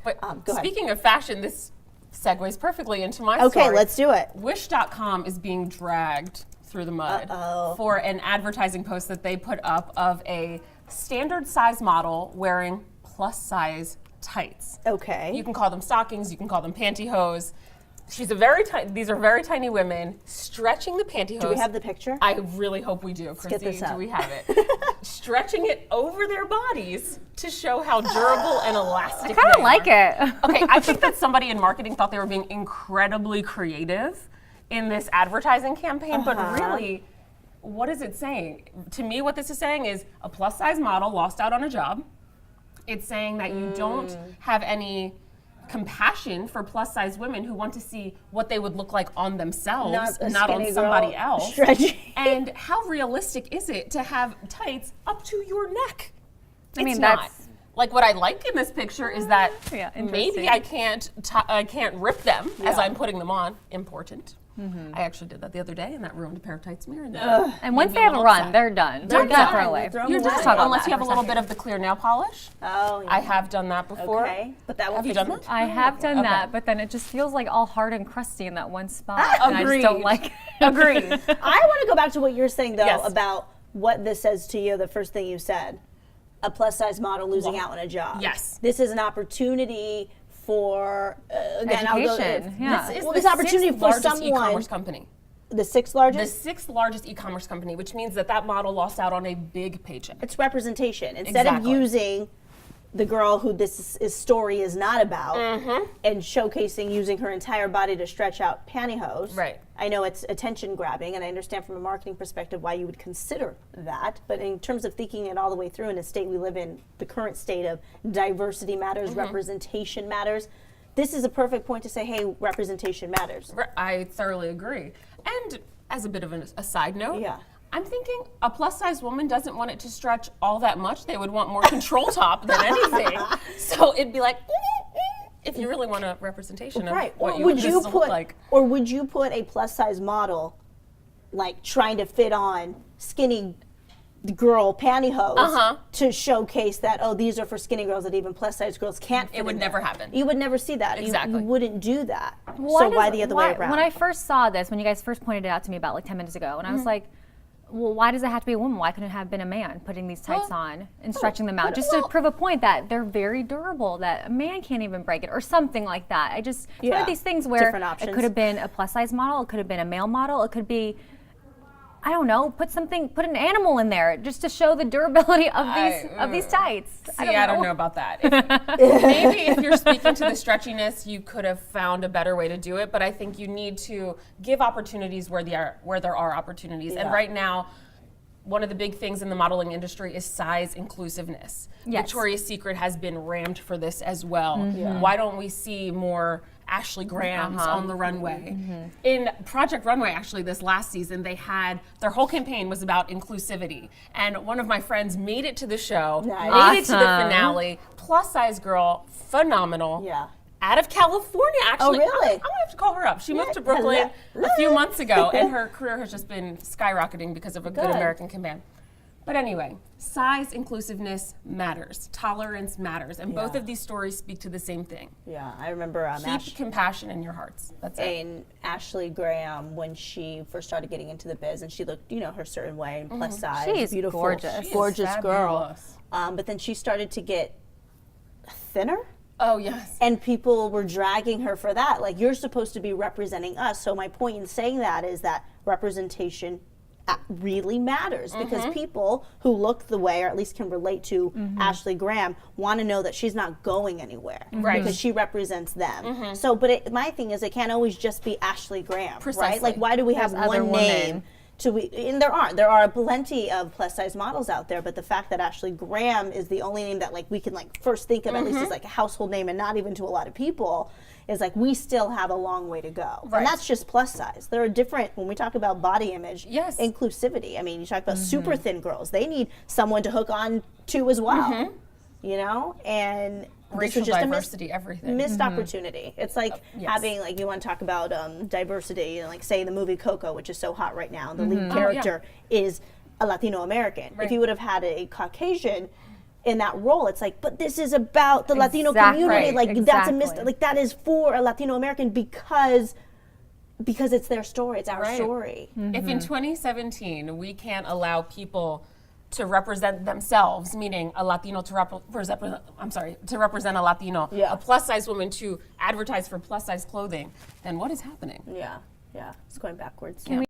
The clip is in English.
But go ahead. speaking of fashion, this segues perfectly into my story. Okay, let's do it. Wish.com is being dragged through the mud for an advertising post that they put up of a standard size model wearing plus size tights. Okay. You can call them stockings, you can call them pantyhose. These are very tiny women stretching the pantyhose. Do we have the picture? I really hope we do, Chrissy. get this up. Do we have it? Stretching it over their bodies to show how durable and elastic I kind they of like are. it. Okay, I think that somebody in marketing thought they were being incredibly creative in this advertising campaign, but really, what is it saying? To me, what this is saying is a plus size model lost out on a job. It's saying that you don't have any compassion for plus size women who want to see what they would look like on themselves, not on somebody else. Stretching. And how realistic is it to have tights up to your neck? I mean, It's not. that's- Like what I like in this picture is that Yeah, maybe interesting. I can't rip them as I'm putting them on. Important. I actually did that the other day, and that ruined a pair of tights mirror. And once they have a run, they're done. They're done. done for away. Throw 'em You're away. just talk about unless that you have a for a little second. bit of the clear nail polish. Oh, yeah. I have done that before. Okay, but that will Have you fix done it. that? I have done Okay. that, but then it just feels like all hard and crusty in that one spot. And I just don't Agreed. like it. Agreed. I want to go back to what you're saying, though, Yes. about what this says to you, the first thing you said. A plus-size model losing out on a job. Yes. This is an opportunity for, again, I'll go, Education, yeah. This is well, the this opportunity sixth for largest someone, e-commerce company. the sixth The largest, sixth largest e-commerce company, which means that model lost out on a big paycheck. it's representation. Instead of Exactly. using the girl who story is not about Mm-hmm. and showcasing using her entire body to stretch out pantyhose. Right. I know it's attention grabbing, and I understand from a marketing perspective why you would consider that. But in terms of thinking it all the way through in a state we live in, the current state of diversity matters, Mm-hmm. representation matters, this is a perfect point to say, hey, representation matters. I thoroughly agree. And as a bit of a side note, Yeah. I'm thinking a plus-size woman doesn't want it to stretch all that much. They would want more control top than anything. So it'd be like, if you really want a representation of what Or you would want you this to put, look like. or would you put a plus size model, like trying to fit on skinny girl pantyhose to showcase that, oh, these are for skinny girls that even plus size girls can't fit It would in never there. happen. You would never see that. Exactly. You wouldn't do that. Why So why does- the other way around? When I first saw this, when you guys first pointed it out to me about like 10 minutes ago, and I was like, well, why does it have to be a woman? Why couldn't it have been a man putting these tights on and stretching them out just to prove a point that they're very durable, that a man can't even break it or something like that. It's one Yeah. of these things where Different it options. could have been a plus size model, it could have been a male model, it could be, I don't know, put an animal in there just to show the durability of these tights. See, I don't know about that. Maybe if you're speaking to the stretchiness, you could have found a better way to do it. But I think you need to give opportunities where there are opportunities. And Yeah. right now, one of the big things in the modeling industry is size inclusiveness. Yes. Victoria's Secret has been rammed for this as well. Mm-hmm. Why don't we see more Ashley Grahams on the runway? Mm-hmm. In Project Runway, actually, this last season, they had their whole campaign was about inclusivity. And one of my friends made it to the show, Nice. made it to the Awesome. finale. Plus size girl, phenomenal. Yeah. Out of California, actually. really? I'm gonna have to call her up. She moved to Brooklyn a few months ago, and her career has just been skyrocketing because of a good Good. American command. But anyway, size inclusiveness matters. Tolerance matters. And both Yeah. of these stories speak to the same thing. Yeah, I remember Keep compassion in your hearts. That's it. and Ashley Graham, when she first started getting into the biz, and she looked, her certain way, and plus size, She's beautiful, gorgeous. She is gorgeous girl. fabulous. But then she started to get thinner, Oh, yes. and people were dragging her for that. Like, you're supposed to be representing us. So my point in saying that is that representation really matters, because people who look the way, or at least can relate to Ashley Graham, want to know that she's not going anywhere, Right. because she represents them. So, but my thing is, it can't always just be Ashley Graham, right? Precisely. Like, why do we have There's other one women. name? And there are plenty of plus size models out there, but the fact that Ashley Graham is the only name that we can first think of, at least as a household name, and not even to a lot of people, is we still have a long way to go. Right. And that's just plus size. There are different, when we talk about body image, Yes. inclusivity. I mean, you talk about super thin girls, they need someone to hook on to as well. And this Racial was just diversity, everything. missed opportunity. It's like yes. having, you want to talk about diversity, say the movie Coco, which is so hot right now. The lead yeah. character is a Latino American. Right. If you would have had a Caucasian in that role. It's like, but this is about the Latino Exactly. community. Right, Like that's a exactly. like that is for a Latino American because it's their story. It's our Right. story. If in 2017 we can't allow people to represent themselves, meaning a Latino to represent a Latino, Yeah. a plus size woman to advertise for plus size clothing, then what is happening? Yeah, it's going backwards.